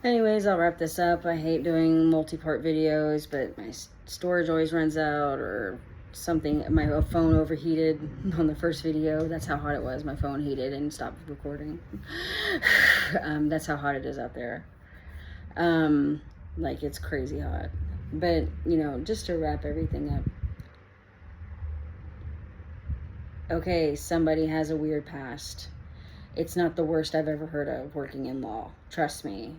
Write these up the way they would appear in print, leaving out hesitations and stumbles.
Anyways, I'll wrap this up. I hate doing multi-part videos, but my storage always runs out or something. My phone overheated on the first video. That's how hot it was. My phone heated and stopped recording. That's how hot it is out there. Like, it's crazy hot. But, just to wrap everything up. Okay, somebody has a weird past. It's not the worst I've ever heard of working in law. Trust me.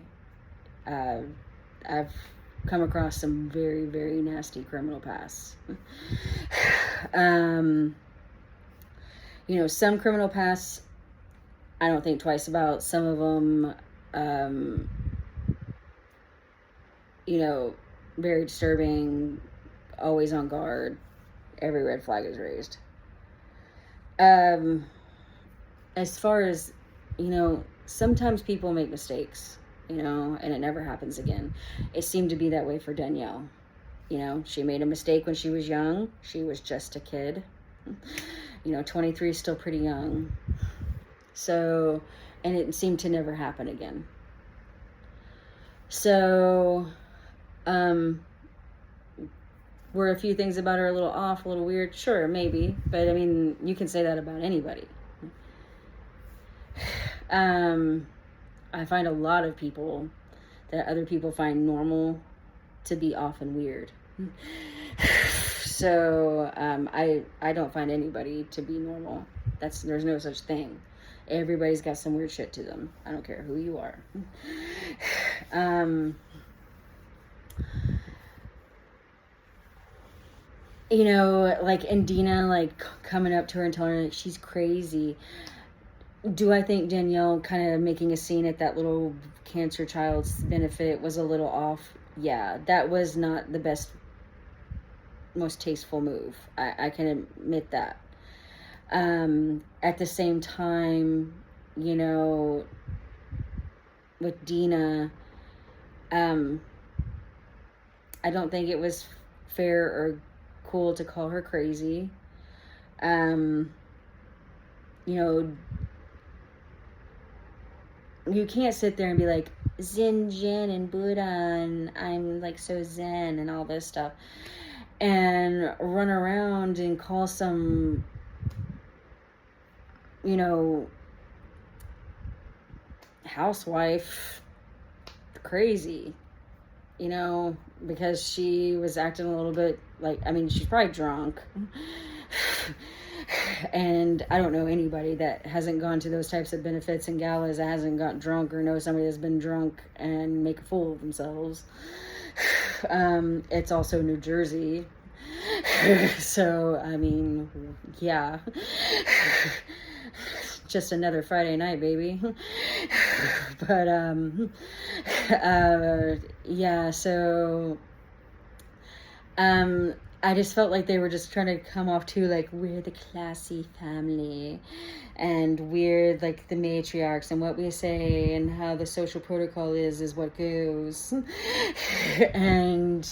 I've come across some very, very nasty criminal pasts. Some criminal pasts I don't think twice about. Some of them, very disturbing, always on guard. Every red flag is raised. As far as, sometimes people make mistakes, and it never happens again. It seemed to be that way for Danielle. She made a mistake when she was young. She was just a kid. 23 is still pretty young. So, and it seemed to never happen again. So, were a few things about her a little off, a little weird? Sure, maybe. But, I mean, you can say that about anybody. I find a lot of people that other people find normal to be often weird. So, I don't find anybody to be normal. There's no such thing. Everybody's got some weird shit to them. I don't care who you are. Like Indina, like coming up to her and telling her that she's crazy. Do I think Danielle kind of making a scene at that little cancer child's benefit was a little off? Yeah, that was not the best, most tasteful move. I can admit that. At the same time, with Dina, I don't think it was fair or cool to call her crazy. You can't sit there and be like, Zen, Jen, and Buddha, and I'm like so Zen and all this stuff, and run around and call some, housewife crazy, because she was acting a little bit like, she's probably drunk. And I don't know anybody that hasn't gone to those types of benefits and galas that hasn't got drunk or know somebody that's been drunk and make a fool of themselves. It's also New Jersey. So, yeah. Just another Friday night, baby. But, yeah, so, I just felt like they were just trying to come off too, like, we're the classy family, and we're, like, the matriarchs, and what we say and how the social protocol is what goes. And,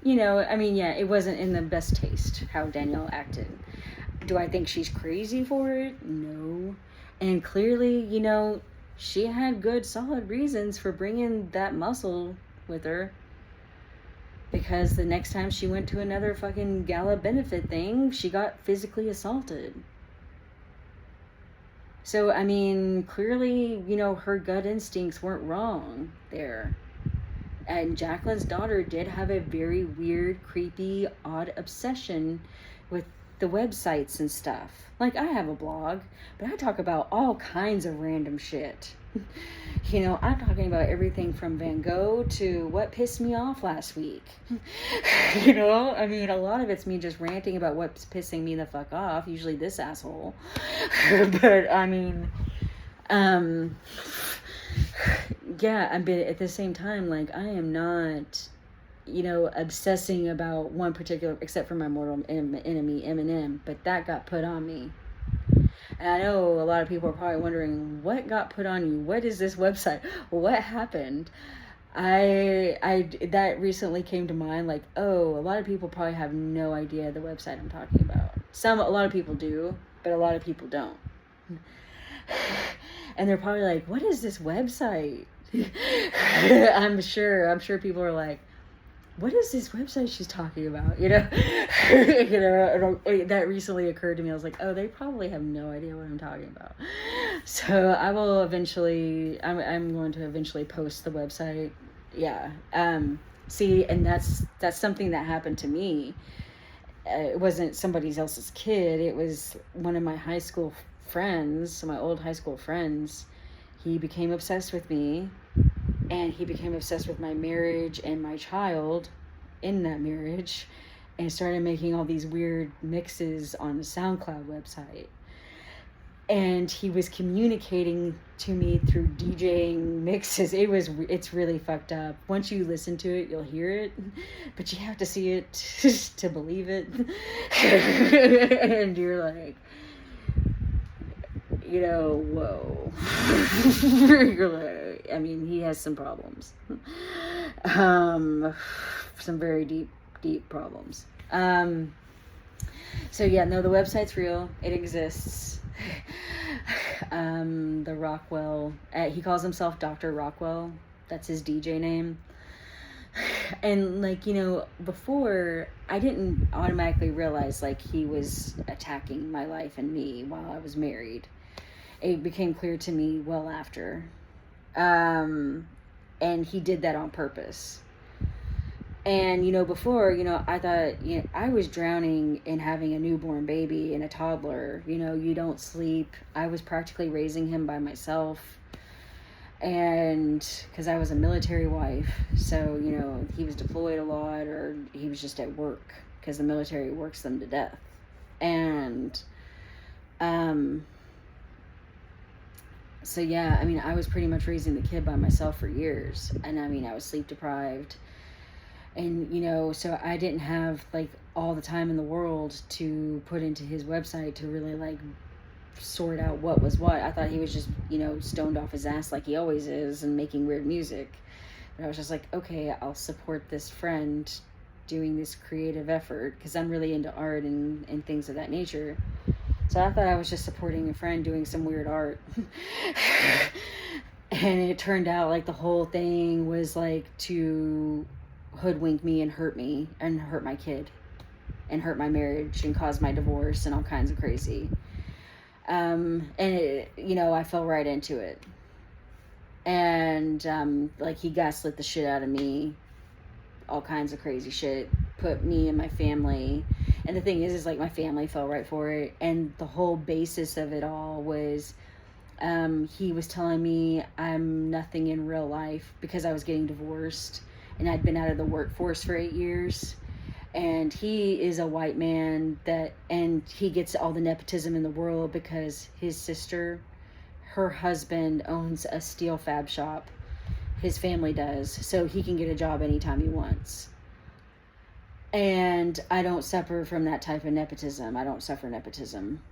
yeah, it wasn't in the best taste how Danielle acted. Do I think she's crazy for it? No. And clearly, she had good, solid reasons for bringing that muscle with her. Because the next time she went to another fucking gala benefit thing, she got physically assaulted. So, clearly, her gut instincts weren't wrong there. And Jacqueline's daughter did have a very weird, creepy, odd obsession with the websites and stuff. Like, I have a blog, but I talk about all kinds of random shit. I'm talking about everything from Van Gogh to what pissed me off last week. A lot of it's me just ranting about what's pissing me the fuck off, usually this asshole. But, yeah, but at the same time, like, I am not, obsessing about one particular, except for my mortal enemy, Eminem, but that got put on me. And I know a lot of people are probably wondering, what got put on you? What is this website? What happened? That recently came to mind, like, oh, a lot of people probably have no idea the website I'm talking about. A lot of people do, but a lot of people don't. And they're probably like, what is this website? I'm sure people are like, what is this website she's talking about? You know, that recently occurred to me. I was like, oh, they probably have no idea what I'm talking about. So I will eventually, I'm going to eventually post the website. Yeah. See, and that's something that happened to me. It wasn't somebody else's kid. It was one of my high school friends, my old high school friends. He became obsessed with me, and he became obsessed with my marriage and my child in that marriage, and started making all these weird mixes on the SoundCloud website. And he was communicating to me through DJing mixes. It's really fucked up. Once you listen to it, you'll hear it, but you have to see it to believe it. And you're like, you know, whoa. You're like, I mean, he has some problems. Some very deep problems. So yeah, no, the website's real. It exists. The Rockwell, he calls himself Dr. Rockwell. That's his DJ name. And like, you know, before, I didn't automatically realize like he was attacking my life and me while I was married. It became clear to me well after. And he did that on purpose. And, you know, before, you know, I thought, you know, I was drowning in having a newborn baby and a toddler. You know, you don't sleep. I was practically raising him by myself. And because I was a military wife. So, you know, he was deployed a lot, or he was just at work because the military works them to death. And, so yeah, I mean, I was pretty much raising the kid by myself for years. And I mean, I was sleep deprived. And, you know, so I didn't have, like, all the time in the world to put into his website to really, like, sort out what was what. I thought he was just, you know, stoned off his ass like he always is and making weird music. But I was just like, okay, I'll support this friend doing this creative effort because I'm really into art and things of that nature. So I thought I was just supporting a friend doing some weird art. And it turned out, like, the whole thing was, like, to hoodwink me and hurt my kid and hurt my marriage and cause my divorce and all kinds of crazy. And it, you know, I fell right into it. And like, he gaslit the shit out of me, all kinds of crazy shit, put me and my family. And the thing is like, my family fell right for it. And the whole basis of it all was, he was telling me I'm nothing in real life because I was getting divorced and I'd been out of the workforce for 8 years. And he is a white man and he gets all the nepotism in the world because his sister, her husband owns a steel fab shop. His family does. So he can get a job anytime he wants. And I don't suffer from that type of nepotism. I don't suffer nepotism.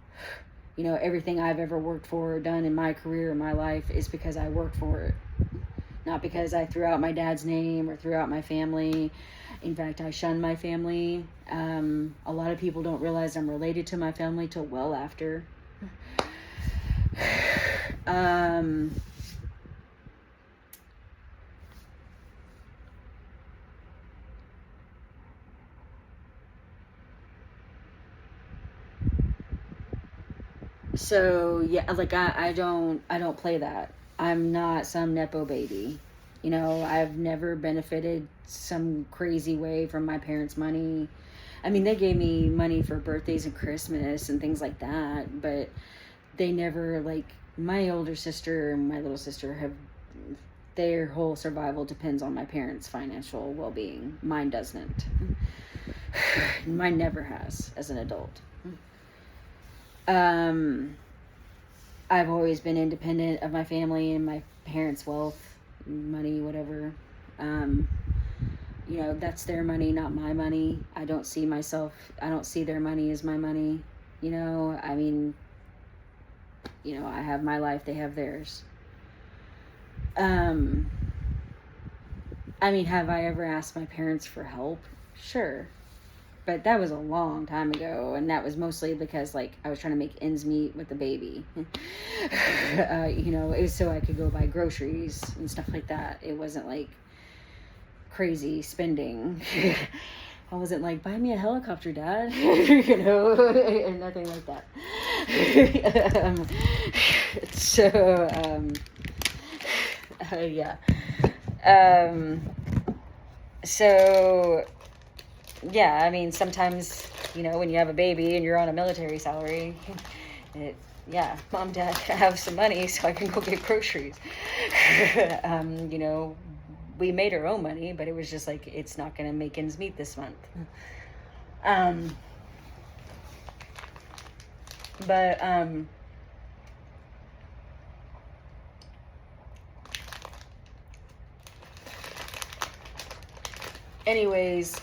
You know, everything I've ever worked for or done in my career, in my life, is because I worked for it. Not because I threw out my dad's name or threw out my family. In fact, I shunned my family. A lot of people don't realize I'm related to my family till well after. So yeah, like I don't play that. I'm not some nepo baby. You know, I've never benefited some crazy way from my parents' money. I mean, they gave me money for birthdays and Christmas and things like that, but they never, like, my older sister and my little sister have, their whole survival depends on my parents' financial well-being. Mine doesn't. Mine never has as an adult. I've always been independent of my family and my parents' wealth, money, whatever. You know, that's their money, not my money. I don't see their money as my money. You know, I mean, you know, I have my life, they have theirs. I mean, have I ever asked my parents for help? Sure. but that was a long time ago, and that was mostly because like I was trying to make ends meet with the baby. You know, it was so I could go buy groceries and stuff like that. It wasn't like crazy spending. I wasn't like, buy me a helicopter, Dad. You know, nothing like that. Yeah. So, yeah, I mean, sometimes, you know, when you have a baby and you're on a military salary, yeah, Mom, Dad, I have some money so I can go get groceries. You know, we made our own money, but it was just like, it's not going to make ends meet this month. Anyways,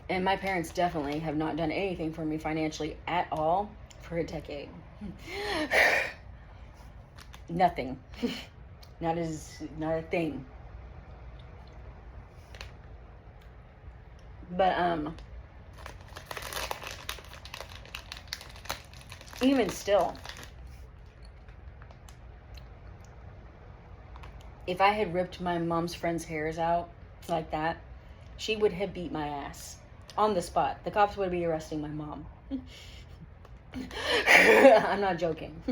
and my parents definitely have not done anything for me financially at all for a decade. Nothing. Not a thing. But even still, if I had ripped my mom's friend's hairs out like that, she would have beat my ass on the spot. The cops would be arresting my mom. I'm not joking.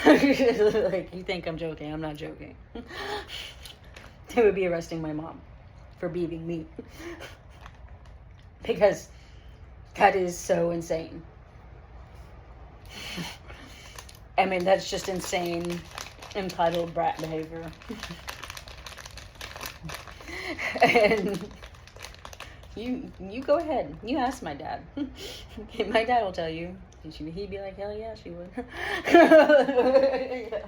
Like, you think I'm joking? I'm not joking. They would be arresting my mom for beating me. Because that is so insane. I mean, that's just insane, entitled brat behavior. And you go ahead. You ask my dad. My dad will tell you. He'd be like, hell yeah, she would. Yeah.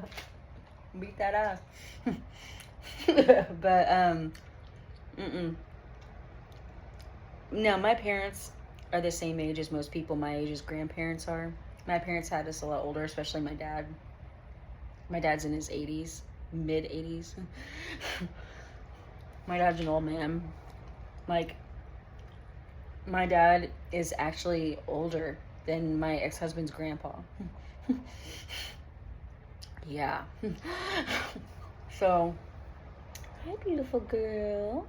Beat that ass. But no, my parents are the same age as most people my age's grandparents are. My parents had us a lot older, especially my dad. My dad's in his 80s, mid 80s. My dad's an old man. Like, my dad is actually older than my ex-husband's grandpa. Yeah. So, hi, beautiful girl.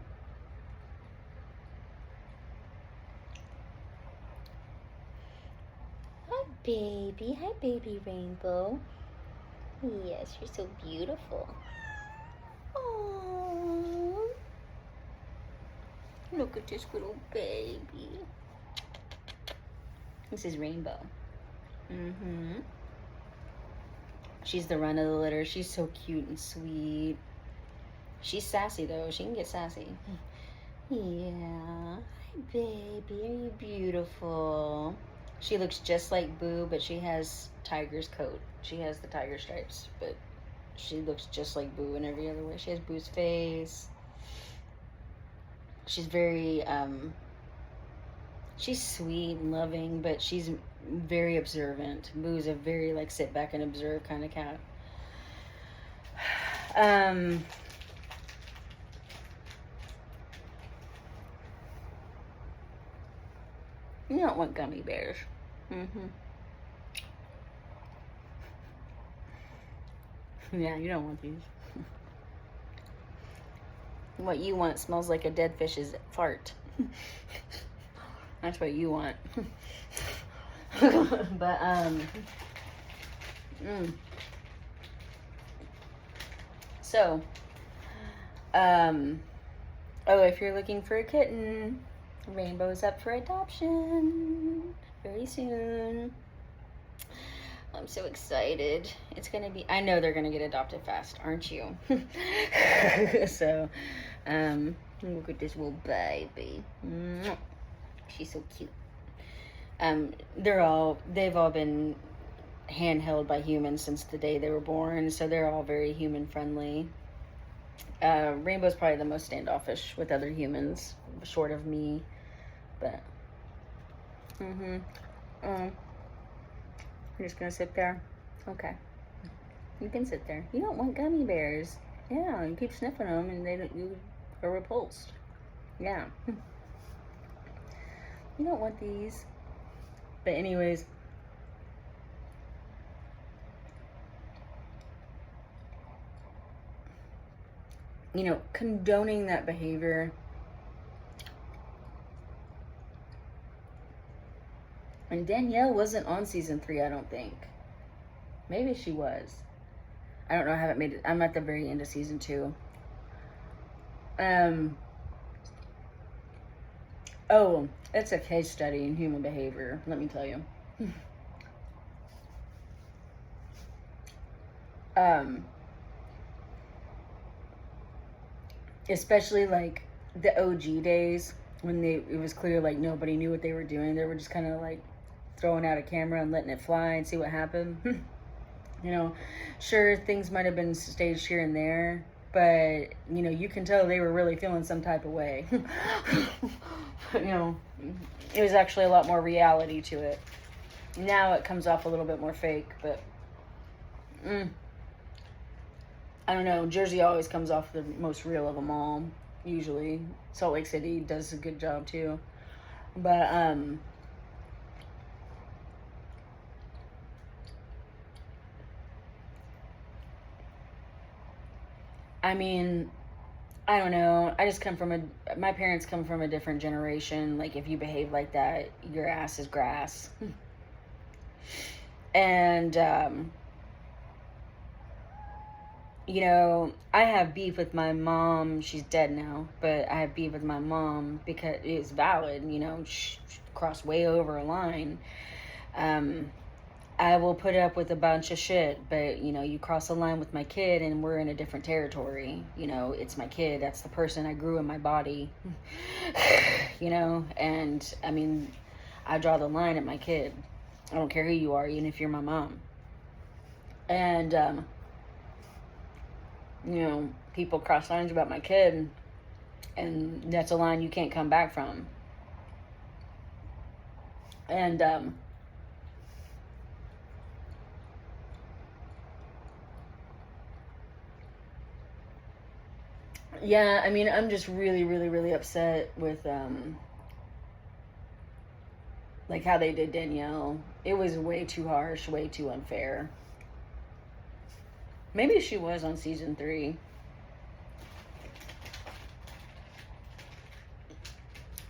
Hi, baby. Hi, baby Rainbow. Yes, you're so beautiful. Aww. Look at this little baby. This is Rainbow. She's the run of the litter. She's so cute and sweet. She's sassy, though. She can get sassy. Yeah. Hi, baby. Are you beautiful? She looks just like Boo, but she has Tiger's coat. She has the tiger stripes, but she looks just like Boo in every other way. She has Boo's face. She's very, she's sweet and loving, but she's very observant. Boo's a very, like, sit back and observe kind of cat. You don't want gummy bears. Yeah, you don't want these. What you want smells like a dead fish's fart. That's what you want. But, so, oh, if you're looking for a kitten, Rainbow's up for adoption very soon. I'm so excited. It's gonna be, I know they're gonna get adopted fast, aren't you? So, look at this little baby. She's so cute. They've all been handheld by humans since the day they were born, so they're all very human friendly. Rainbow's probably the most standoffish with other humans, short of me, but you're just gonna sit there? Okay. You can sit there. You don't want gummy bears. Yeah, you keep sniffing them and you are repulsed. Yeah. You don't want these. But anyways, you know, condoning that behavior. And Danielle wasn't on season 3, I don't think. Maybe she was. I don't know. I haven't made it. I'm at the very end of season 2. Oh, it's a case study in human behavior, let me tell you. Especially like the OG days when it was clear like nobody knew what they were doing. They were just kind of like throwing out a camera and letting it fly and see what happened. You know, sure, things might have been staged here and there, but you know, you can tell they were really feeling some type of way. You know, it was actually a lot more reality to it. Now it comes off a little bit more fake, but I don't know. Jersey always comes off the most real of them all, usually. Salt Lake City does a good job too. But I mean, I don't know. I just my parents come from a different generation. Like, if you behave like that, your ass is grass. And, you know, I have beef with my mom. She's dead now, but I have beef with my mom because it's valid, you know, she crossed way over a line. I will put up with a bunch of shit, but you know, you cross a line with my kid and we're in a different territory. You know, it's my kid. That's the person I grew in my body. You know, and I mean, I draw the line at my kid. I don't care who you are, even if you're my mom. And, you know, people cross lines about my kid, and that's a line you can't come back from. And, yeah, I mean, I'm just really, really, really upset with, like how they did Danielle. It was way too harsh, way too unfair. Maybe she was on season 3.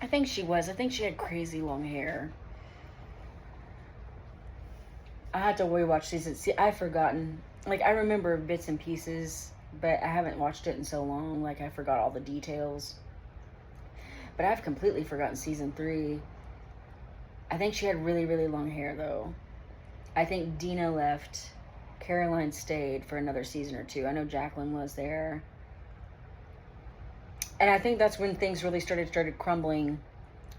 I think she was. I think she had crazy long hair. I had to rewatch season. See, I've forgotten. Like, I remember bits and pieces, but I haven't watched it in so long. Like, I forgot all the details. But I've completely forgotten season 3. I think she had really, really long hair, though. I think Dina left. Caroline stayed for another season or 2. I know Jacqueline was there. And I think that's when things really started crumbling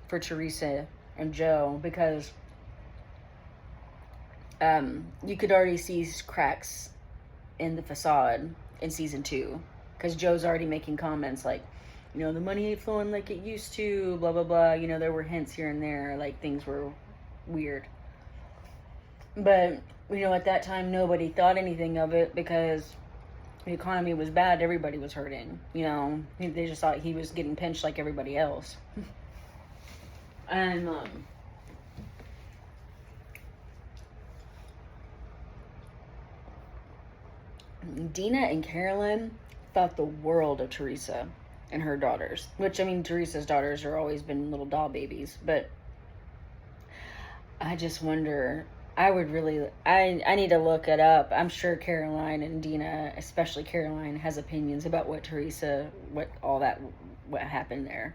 for Teresa and Joe, because you could already see cracks in the facade in season 2, because Joe's already making comments like, you know, the money ain't flowing like it used to, blah, blah, blah. You know, there were hints here and there, like things were weird. But, you know, at that time, nobody thought anything of it because the economy was bad. Everybody was hurting. You know, they just thought he was getting pinched like everybody else. And, Dina and Carolyn thought the world of Teresa and her daughters. Which, I mean, Teresa's daughters are always been little doll babies. But I just wonder... I need to look it up. I'm sure Caroline and Dina, especially Caroline, has opinions about what happened there.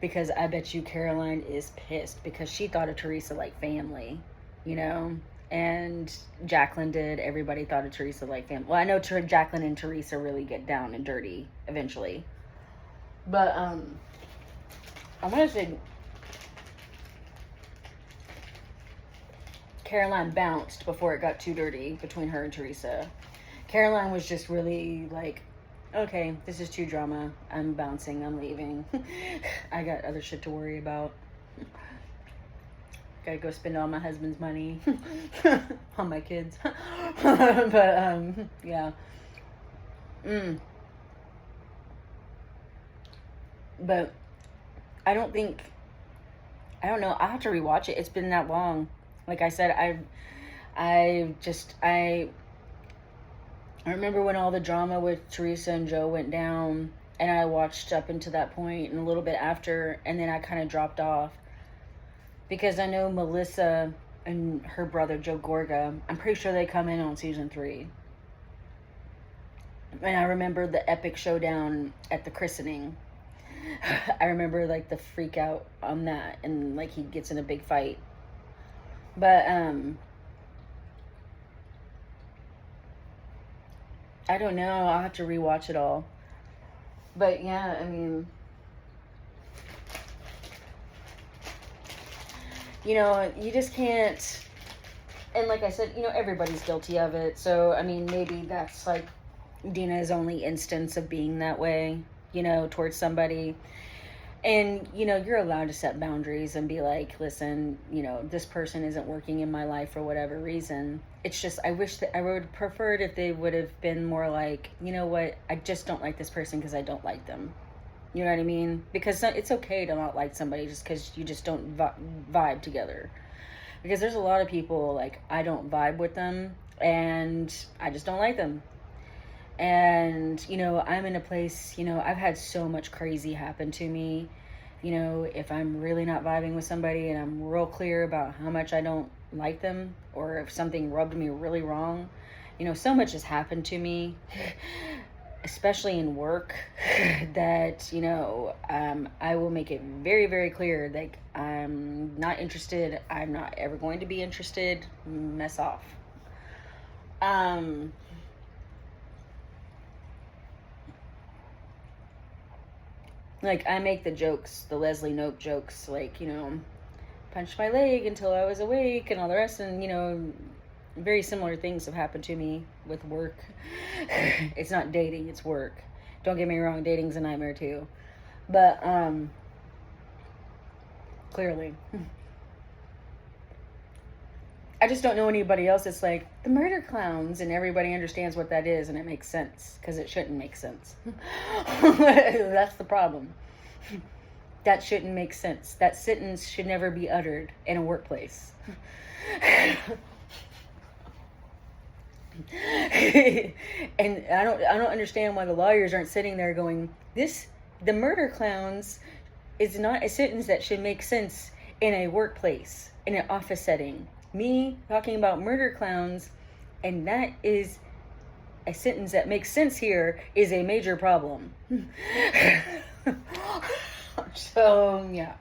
Because I bet you Caroline is pissed because she thought of Teresa like family, you know? And Jacqueline did. Everybody thought of Teresa like family. Well, I know Jacqueline and Teresa really get down and dirty eventually. But, I want to say... Caroline bounced before it got too dirty between her and Teresa. Caroline was just really like, okay, this is too drama. I'm bouncing. I'm leaving. I got other shit to worry about. Gotta go spend all my husband's money on my kids. But, yeah. But I don't think I don't know. I have to rewatch it. It's been that long. Like I said, I remember when all the drama with Teresa and Joe went down, and I watched up into that point and a little bit after, and then I kind of dropped off because I know Melissa and her brother Joe Gorga, I'm pretty sure they come in on season 3. And I remember the epic showdown at the christening. I remember like the freak out on that, and like he gets in a big fight. But I don't know. I'll have to rewatch it all. But yeah, I mean, you just can't. And like I said, everybody's guilty of it. So, I mean, maybe that's like Dina's only instance of being that way, towards somebody. And, you're allowed to set boundaries and be like, listen, this person isn't working in my life for whatever reason. It's just, I wish that I would prefer it if they would have been more like, you know what, I just don't like this person because I don't like them. You know what I mean? Because it's okay to not like somebody just because you just don't vibe together. Because there's a lot of people, like, I don't vibe with them and I just don't like them. And, I'm in a place, I've had so much crazy happen to me. If I'm really not vibing with somebody and I'm real clear about how much I don't like them, or if something rubbed me really wrong, so much has happened to me, especially in work, that, I will make it very, very clear, like, I'm not interested. I'm not ever going to be interested. Mess off. Like, I make the jokes, the Leslie Knope jokes, like, punched my leg until I was awake and all the rest. And, very similar things have happened to me with work. It's not dating, it's work. Don't get me wrong, dating's a nightmare too. But, clearly. I just don't know anybody else that's like, the murder clowns, and everybody understands what that is, and it makes sense, because it shouldn't make sense. That's the problem. That shouldn't make sense. That sentence should never be uttered in a workplace. And I don't understand why the lawyers aren't sitting there going, the murder clowns is not a sentence that should make sense in a workplace, in an office setting. Me talking about murder clowns, and that is a sentence that makes sense here, is a major problem. So, yeah.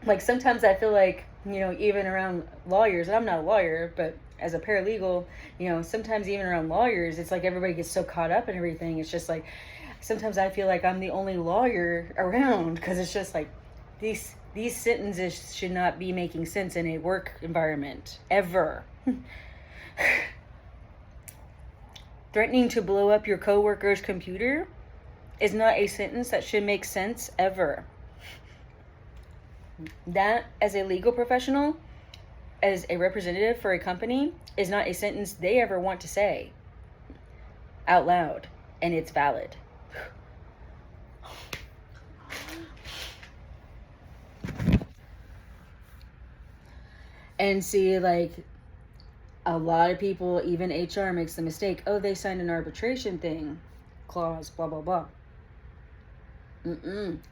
Like, sometimes I feel like, even around lawyers, and I'm not a lawyer, but as a paralegal, sometimes even around lawyers, it's like everybody gets so caught up in everything. It's just like, sometimes I feel like I'm the only lawyer around, because it's just like, these sentences should not be making sense in a work environment, ever. Threatening to blow up your coworker's computer is not a sentence that should make sense, ever. That, as a legal professional, as a representative for a company, is not a sentence they ever want to say out loud, and it's valid. And see, like, a lot of people, even HR makes the mistake, oh, they signed an arbitration thing, clause, blah, blah, blah.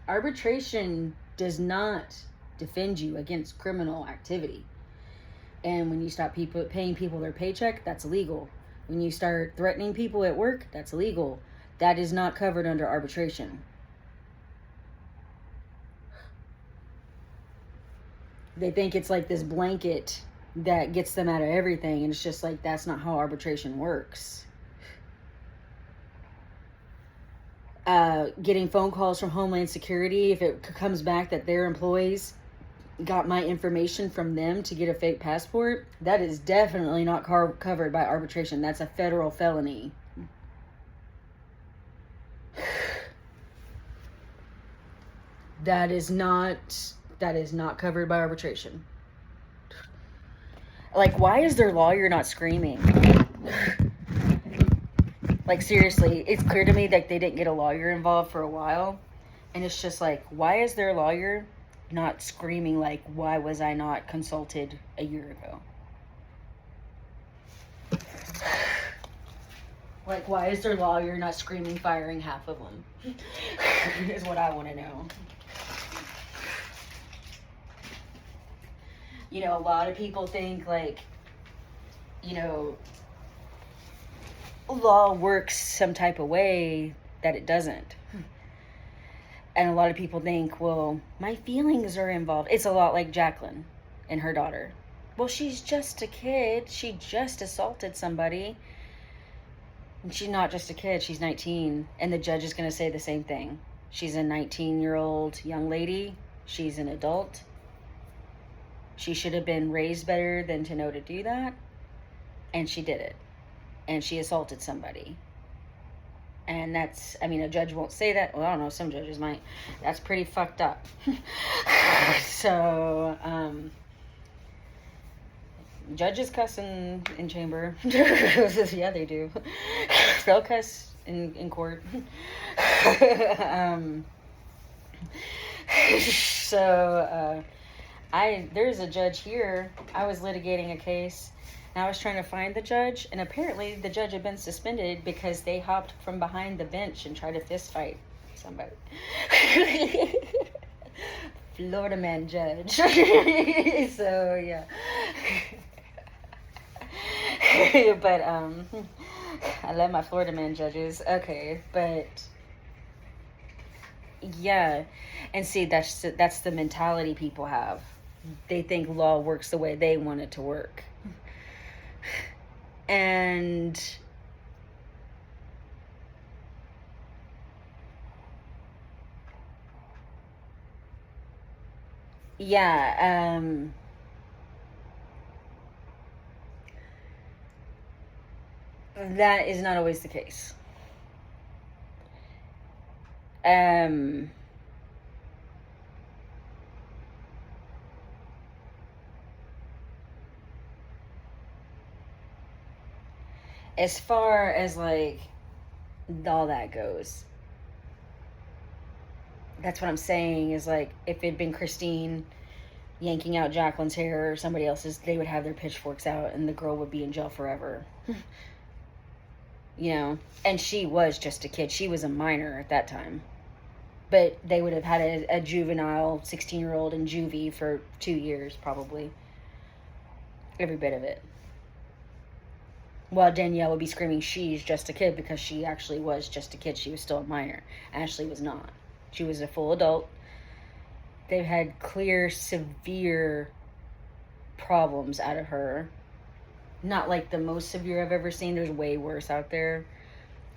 Arbitration does not defend you against criminal activity. And when you stop paying people their paycheck, that's illegal. When you start threatening people at work, that's illegal. That is not covered under arbitration. They think it's like this blanket that gets them out of everything, and it's just like, that's not how arbitration works. Getting phone calls from Homeland Security, if it comes back that their employees got my information from them to get a fake passport, that is definitely not covered by arbitration. That's a federal felony. That is not covered by arbitration. Like, why is their lawyer not screaming? Like, seriously, it's clear to me that they didn't get a lawyer involved for a while. And it's just like, why is their lawyer not screaming like, why was I not consulted a year ago? Like, why is their lawyer not screaming firing half of them? Is what I want to know. You know, a lot of people think like, you know, law works some type of way that it doesn't. And a lot of people think, well, my feelings are involved. It's a lot like Jacqueline and her daughter. Well, she's just a kid. She just assaulted somebody. And she's not just a kid. She's 19. And the judge is going to say the same thing. She's a 19-year-old young lady. She's an adult. She should have been raised better than to know to do that. And she did it. And she assaulted somebody. And that's, I mean, a judge won't say that. Well, I don't know, some judges might. That's pretty fucked up. So, judges cuss in chamber. Yeah, they do. They'll cuss in court. So, there's a judge here. I was litigating a case. And I was trying to find the judge, and apparently the judge had been suspended because they hopped from behind the bench and tried to fist fight somebody. Florida man judge. So yeah. But I love my Florida man judges. Okay, but yeah, and see, that's the mentality people have. They think law works the way they want it to work. And yeah, that is not always the case. As far as like all that goes, that's what I'm saying is like, if it'd been Christine yanking out Jacqueline's hair or somebody else's, they would have their pitchforks out and the girl would be in jail forever. You know, and she was just a kid. She was a minor at that time. But they would have had a juvenile 16-year-old in juvie for 2 years, probably. Every bit of it. While Danielle would be screaming, she's just a kid, because she actually was just a kid. She was still a minor. Ashley was not. She was a full adult. They've had clear, severe problems out of her. Not like the most severe I've ever seen. There's way worse out there.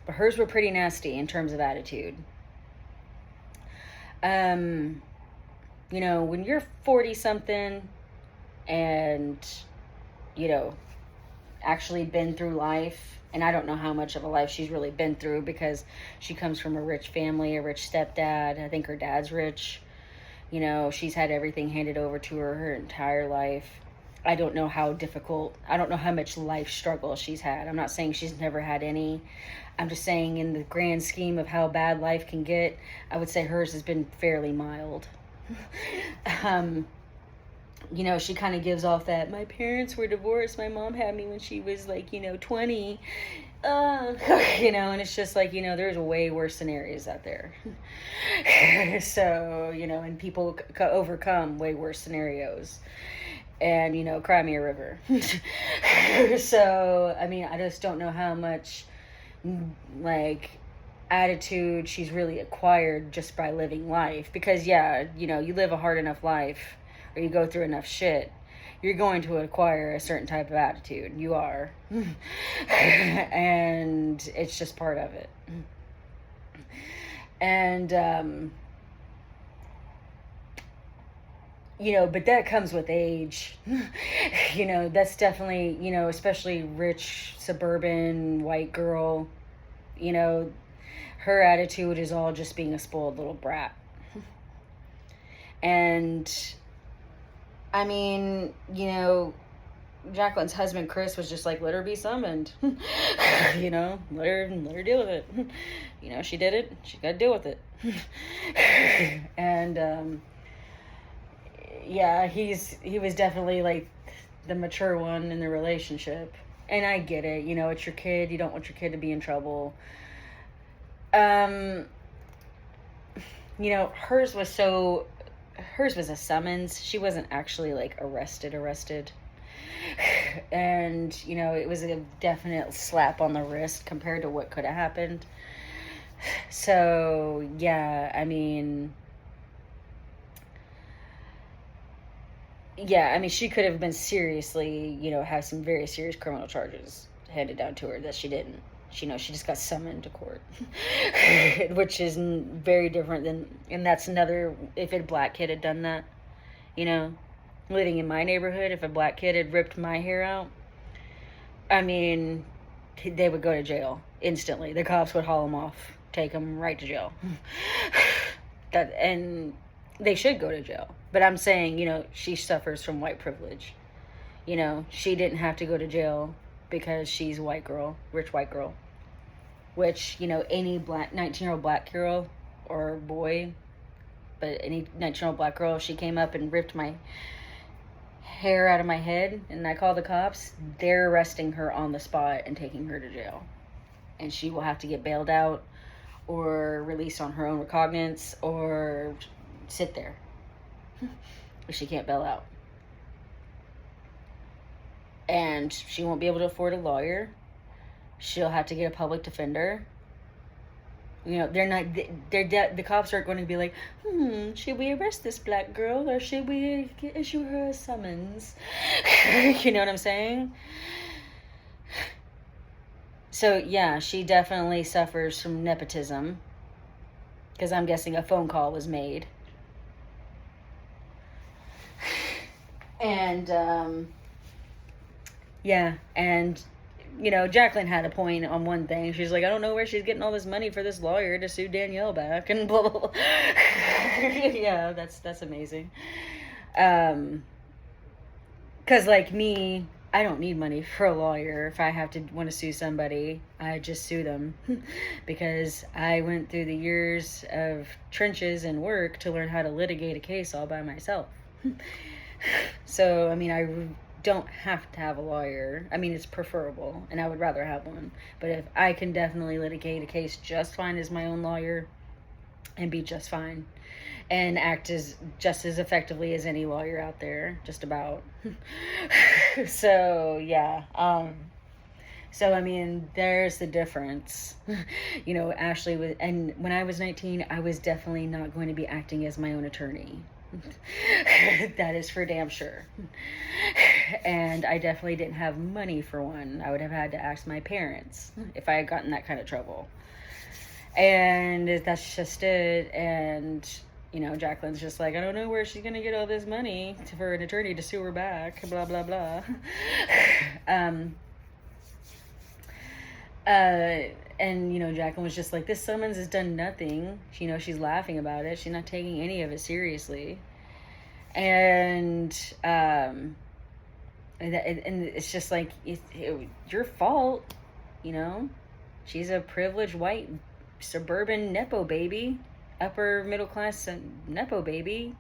But hers were pretty nasty in terms of attitude. You know, when you're 40-something and, you know, actually been through life, and I don't know how much of a life she's really been through, because she comes from a rich family, a rich stepdad. I think her dad's rich. You know, she's had everything handed over to her entire life. I don't know how difficult, I don't know how much life struggle she's had. I'm not saying she's never had any. I'm just saying, in the grand scheme of how bad life can get, I would say hers has been fairly mild. You know, she kind of gives off that, my parents were divorced, my mom had me when she was like, 20. You know, and it's just like, there's way worse scenarios out there. So, and people overcome way worse scenarios. And, cry me a river. So, I mean, I just don't know how much, like, attitude she's really acquired just by living life. Because, yeah, you live a hard enough life, or you go through enough shit, you're going to acquire a certain type of attitude. You are. And it's just part of it. And, but that comes with age. That's definitely, especially rich, suburban, white girl, her attitude is all just being a spoiled little brat. And, I mean, Jacqueline's husband Chris was just like, let her be summoned. You know, let her deal with it. You know, she did it, she got to deal with it. And yeah, he was definitely like the mature one in the relationship. And I get it, you know, it's your kid, you don't want your kid to be in trouble. You know, hers was a summons. She wasn't actually like arrested. And, you know, it was a definite slap on the wrist compared to what could have happened. So, yeah, I mean, she could have been seriously, you know, have some very serious criminal charges handed down to her that she didn't. She just got summoned to court, which is very different than, and that's another, if a black kid had done that, you know, living in my neighborhood, if a black kid had ripped my hair out, I mean, they would go to jail instantly. The cops would haul them off, take them right to jail. And they should go to jail. But I'm saying, you know, she suffers from white privilege. You know, she didn't have to go to jail because she's a white girl, rich white girl. Which, you know, any 19-year-old black girl or boy, but any 19-year-old black girl, if she came up and ripped my hair out of my head and I called the cops, they're arresting her on the spot and taking her to jail. And she will have to get bailed out or released on her own recognizance or sit there. She can't bail out. And she won't be able to afford a lawyer. She'll have to get a public defender. You know, the cops aren't going to be like, should we arrest this black girl or should we issue her a summons? You know what I'm saying? So, yeah, she definitely suffers from nepotism. Because I'm guessing a phone call was made. And, yeah, and, you know, Jacqueline had a point on one thing. She's like, I don't know where she's getting all this money for this lawyer to sue Danielle back, and blah, blah, blah. Yeah, that's amazing. Because, like me, I don't need money for a lawyer. If I want to sue somebody, I just sue them. Because I went through the years of trenches and work to learn how to litigate a case all by myself. So, I mean, I don't have to have a lawyer. I mean, it's preferable, and I would rather have one. But if I can definitely litigate a case just fine as my own lawyer and be just fine and act just as effectively as any lawyer out there, just about. So, yeah. So, I mean, there's the difference. You know, Ashley and when I was 19, I was definitely not going to be acting as my own attorney. That is for damn sure. And I definitely didn't have money for one. I would have had to ask my parents if I had gotten that kind of trouble. And that's just it. And, you know, Jacqueline's just like, I don't know where she's going to get all this money for an attorney to sue her back, blah, blah, blah. And, you know, Jacqueline was just like, this summons has done nothing. You know, she's laughing about it. She's not taking any of it seriously. And it's just like, it's your fault, you know? She's a privileged white suburban Nepo baby, upper middle class Nepo baby.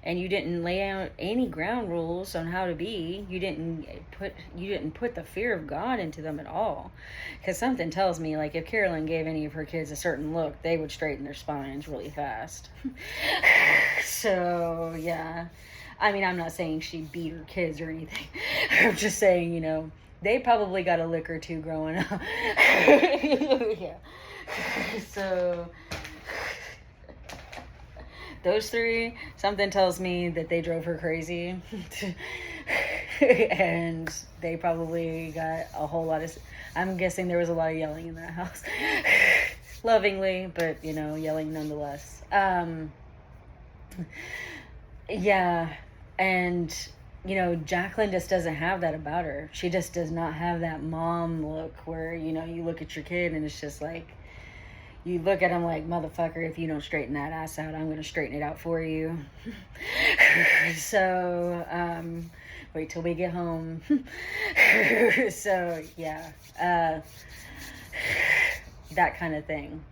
And you didn't lay out any ground rules on how to be. You didn't put the fear of God into them at all. Because something tells me, like, if Carolyn gave any of her kids a certain look, they would straighten their spines really fast. So, yeah. I mean, I'm not saying she beat her kids or anything. I'm just saying, you know, they probably got a lick or two growing up. Yeah. So... those three, something tells me that they drove her crazy. And they probably got a whole lot of... I'm guessing there was a lot of yelling in that house. Lovingly, but, you know, yelling nonetheless. Yeah, and, you know, Jacqueline just doesn't have that about her. She just does not have that mom look where, you know, you look at your kid and it's just like... You look at him like, motherfucker, if you don't straighten that ass out, I'm going to straighten it out for you. So, wait till we get home. So, yeah. That kind of thing.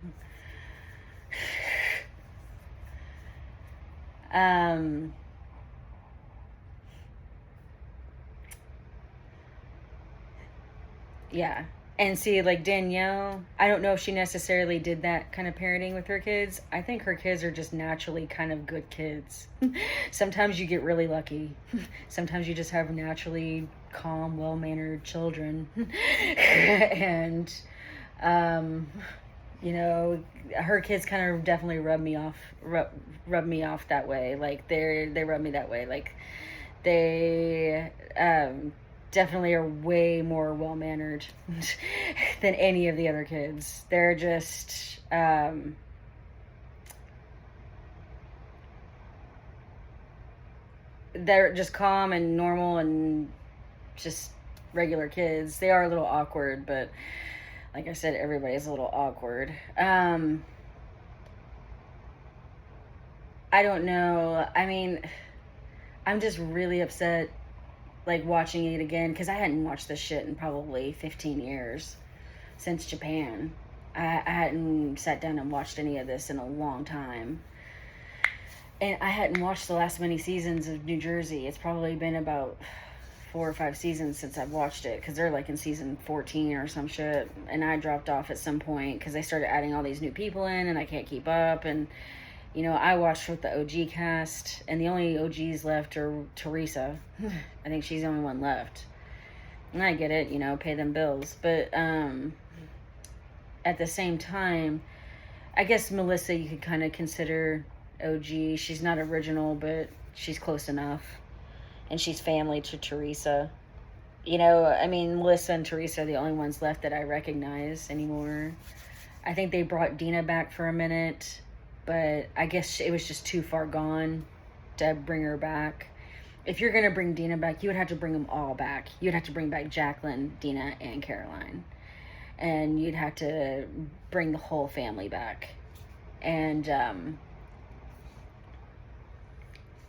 Yeah. And see, like Danielle, I don't know if she necessarily did that kind of parenting with her kids. I think her kids are just naturally kind of good kids. Sometimes you get really lucky. Sometimes you just have naturally calm, well-mannered children. And, you know, her kids kind of definitely rub me off that way. Like they rub me that way. Like they, definitely are way more well-mannered than any of the other kids. They're just, they're just calm and normal and just regular kids. They are a little awkward, but like I said, everybody's a little awkward. I don't know. I mean, I'm just really upset, like, watching it again, because I hadn't watched this shit in probably 15 years since Japan. I hadn't sat down and watched any of this in a long time. And I hadn't watched the last many seasons of New Jersey. It's probably been about 4 or 5 seasons since I've watched it, because they're like in season 14 or some shit. And I dropped off at some point because they started adding all these new people in and I can't keep up. And you know, I watched with the OG cast, and the only OGs left are Teresa. I think she's the only one left. And I get it, you know, pay them bills. But at the same time, I guess Melissa you could kind of consider OG. She's not original, but she's close enough. And she's family to Teresa. You know, I mean, Melissa and Teresa are the only ones left that I recognize anymore. I think they brought Dina back for a minute, but I guess it was just too far gone to bring her back. If you're going to bring Dina back, you would have to bring them all back. You'd have to bring back Jacqueline, Dina, and Caroline. And you'd have to bring the whole family back. And,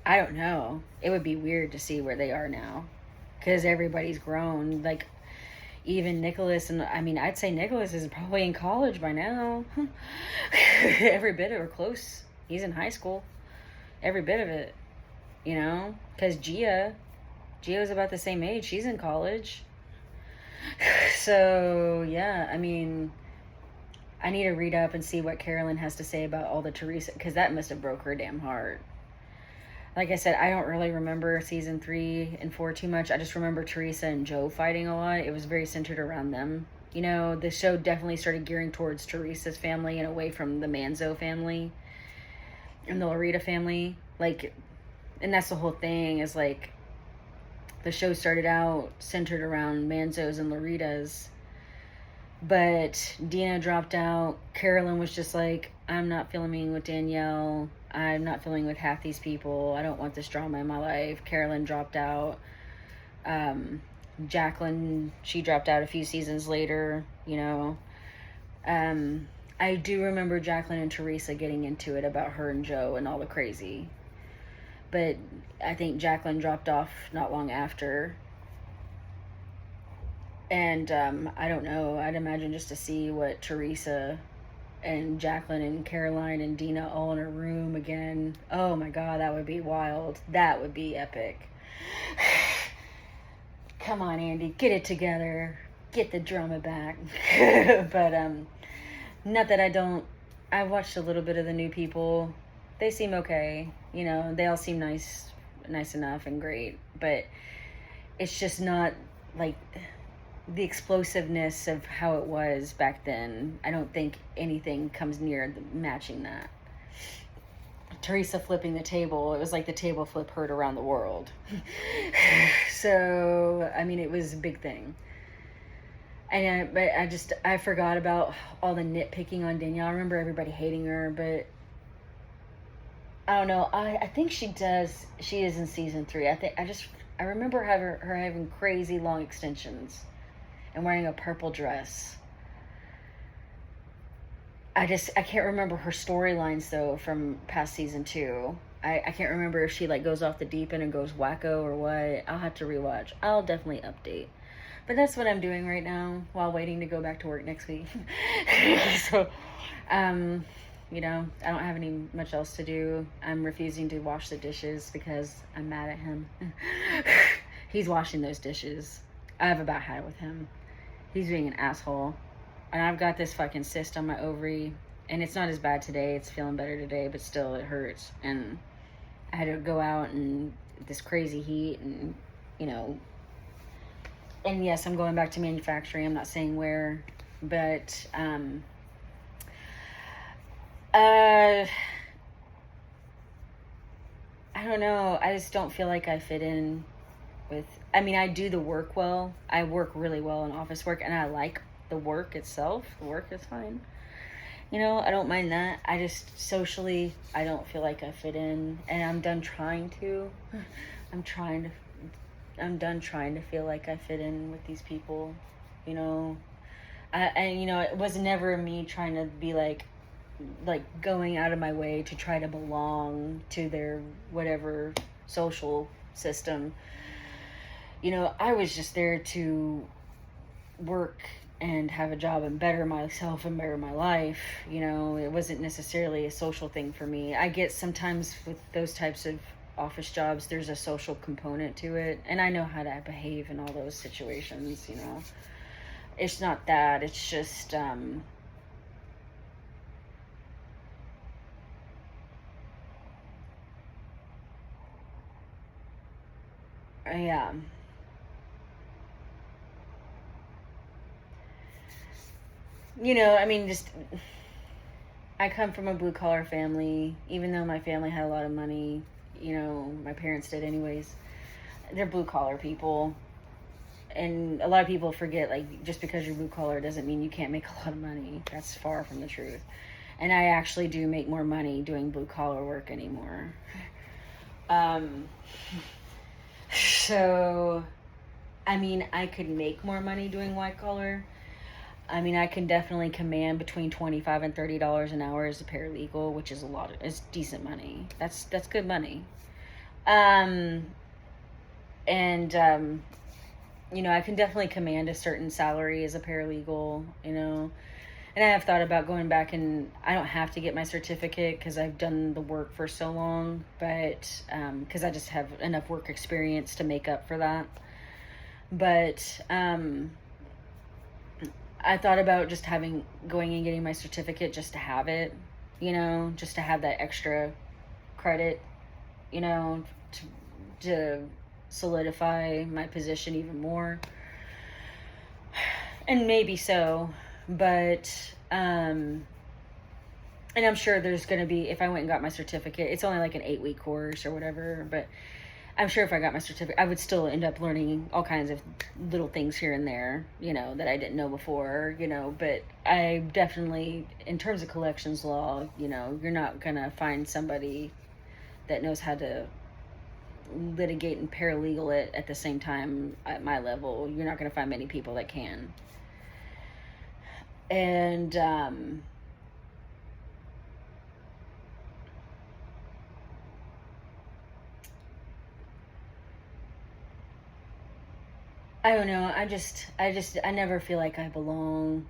I don't know. It would be weird to see where they are now. Because everybody's grown. Like, even Nicholas, and I mean, I'd say Nicholas is probably in college by now. Every bit of, or close. He's in high school. Every bit of it. You know? Because Gia's about the same age. She's in college. So, yeah, I mean, I need to read up and see what Carolyn has to say about all the Teresa, because that must have broke her damn heart. Like I said, I don't really remember season 3 and 4 too much. I just remember Teresa and Joe fighting a lot. It was very centered around them. You know, the show definitely started gearing towards Teresa's family and away from the Manzo family and the Laurita family. Like, and that's the whole thing, is like, the show started out centered around Manzos and Lauritas. But Dina dropped out. Carolyn was just like, I'm not filming with Danielle. I'm not filming with half these people. I don't want this drama in my life. Carolyn dropped out. Jacqueline, she dropped out a few seasons later, you know. I do remember Jacqueline and Teresa getting into it about her and Joe and all the crazy. But I think Jacqueline dropped off not long after. And I don't know. I'd imagine just to see what Teresa and Jacqueline and Caroline and Dina all in a room again. Oh my God, that would be wild. That would be epic. Come on, Andy, get it together. Get the drama back. But not that I've watched a little bit of the new people. They seem okay. You know, they all seem nice enough and great. But it's just not like the explosiveness of how it was back then. I don't think anything comes near matching that. Teresa flipping the table, it was like the table flip heard around the world. So, I mean, it was a big thing. And but I forgot about all the nitpicking on Danielle. I remember everybody hating her, but I don't know. I think she is in season 3. I remember her having crazy long extensions and wearing a purple dress. I can't remember her storylines though from past season 2. I can't remember if she like goes off the deep end and goes wacko or what. I'll have to rewatch. I'll definitely update. But that's what I'm doing right now while waiting to go back to work next week. So, you know, I don't have any much else to do. I'm refusing to wash the dishes because I'm mad at him. He's washing those dishes. I have a bad habit with him. He's being an asshole. And I've got this fucking cyst on my ovary. And it's not as bad today. It's feeling better today, but still it hurts. And I had to go out and this crazy heat and, you know. And yes, I'm going back to manufacturing. I'm not saying where. But, I don't know. I just don't feel like I fit in with... I mean, I do the work well. I work really well in office work, and I like the work itself. The work is fine. You know, I don't mind that. I just, socially, I don't feel like I fit in, and I'm done trying to. I'm done trying to feel like I fit in with these people, you know. And, you know, it was never me trying to be like going out of my way to try to belong to their whatever social system. You know, I was just there to work and have a job and better myself and better my life. You know, it wasn't necessarily a social thing for me. I get sometimes with those types of office jobs, there's a social component to it, and I know how to behave in all those situations, you know. It's not that, it's just, yeah. You know, I mean, just, I come from a blue collar family, even though my family had a lot of money, you know, my parents did anyways. They're blue collar people. And a lot of people forget, like, just because you're blue collar doesn't mean you can't make a lot of money. That's far from the truth. And I actually do make more money doing blue collar work anymore. So, I mean, I could make more money doing white collar. I mean, I can definitely command between $25 and $30 an hour as a paralegal, which is it's decent money. That's good money. And, you know, I can definitely command a certain salary as a paralegal, you know. And I have thought about going back, and I don't have to get my certificate because I've done the work for so long, but because I just have enough work experience to make up for that. But I thought about just going and getting my certificate just to have it, you know, just to have that extra credit, you know, to solidify my position even more. And maybe so, but, and I'm sure there's going to be, if I went and got my certificate, it's only like an 8-week course or whatever, but I'm sure if I got my certificate, I would still end up learning all kinds of little things here and there, you know, that I didn't know before, you know, but I definitely, in terms of collections law, you know, you're not going to find somebody that knows how to litigate and paralegal it at the same time at my level. You're not going to find many people that can. And, I don't know. I never feel like I belong.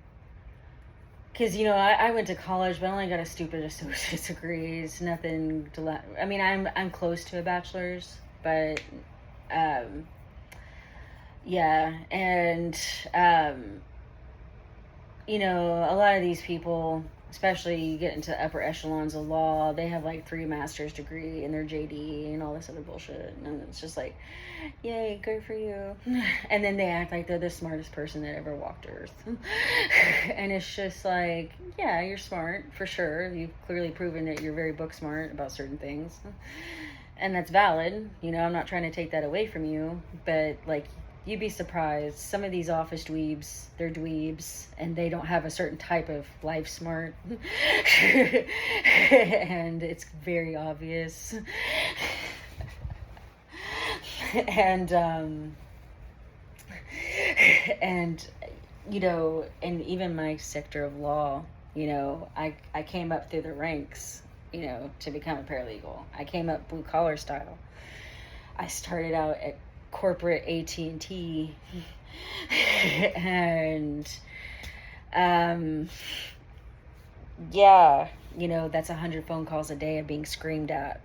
Because, you know, I went to college, but I only got a stupid associate's degree. It's nothing to I mean, I'm close to a bachelor's, but, yeah. And, you know, a lot of these people, especially you get into upper echelons of law, they have like 3 master's degree in their JD and all this other bullshit. And it's just like, yay, good for you. And then they act like they're the smartest person that ever walked Earth. And it's just like, yeah, you're smart, for sure. You've clearly proven that you're very book smart about certain things. And that's valid. You know, I'm not trying to take that away from you. But, like, you'd be surprised. Some of these office dweebs, they're dweebs, and they don't have a certain type of life smart. And it's very obvious. And, you know, and even my sector of law, I came up through the ranks, to become a paralegal. I came up blue collar style. I started out at corporate AT&T and yeah, that's 100 phone calls a day of being screamed at.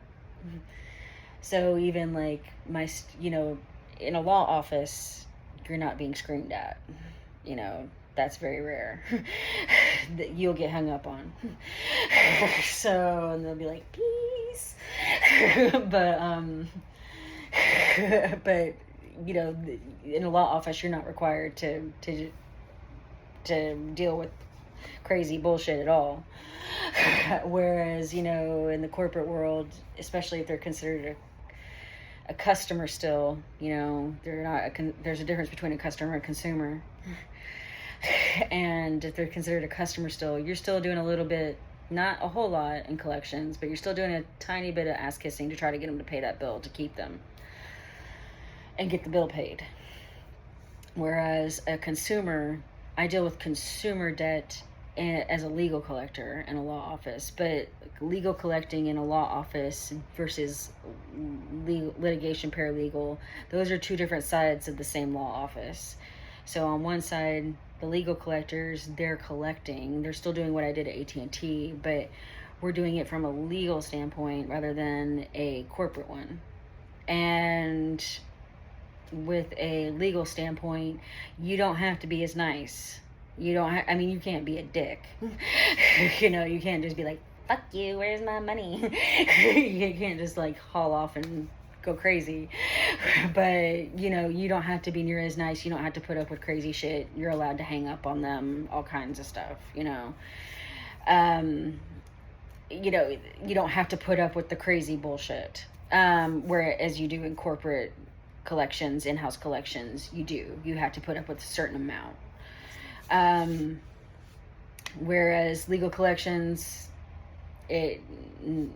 So even like in a law office, you're not being screamed at. That's very rare. That you'll get hung up on. So, and they'll be like, peace. But but in a law office, you're not required to deal with crazy bullshit at all. Whereas in the corporate world, especially if they're considered a customer still, they're not there's a difference between a customer and a consumer. And if they're considered a customer still, you're still doing a little bit, not a whole lot in collections, but you're still doing a tiny bit of ass kissing to try to get them to pay that bill to keep them and get the bill paid. Whereas a consumer, I deal with consumer debt as a legal collector in a law office, but legal collecting in a law office versus litigation paralegal, those are two different sides of the same law office. So on one side, the legal collectors, they're collecting, they're still doing what I did at AT&T, but we're doing it from a legal standpoint rather than a corporate one. And with a legal standpoint, you don't have to be as nice. You can't be a dick. You can't just be like, fuck you, where's my money? You can't just like haul off and go crazy. But you don't have to be near as nice. You don't have to put up with crazy shit. You're allowed to hang up on them, all kinds of stuff. You don't have to put up with the crazy bullshit. Whereas you do in corporate collections, in-house collections, you have to put up with a certain amount. Whereas legal collections, no,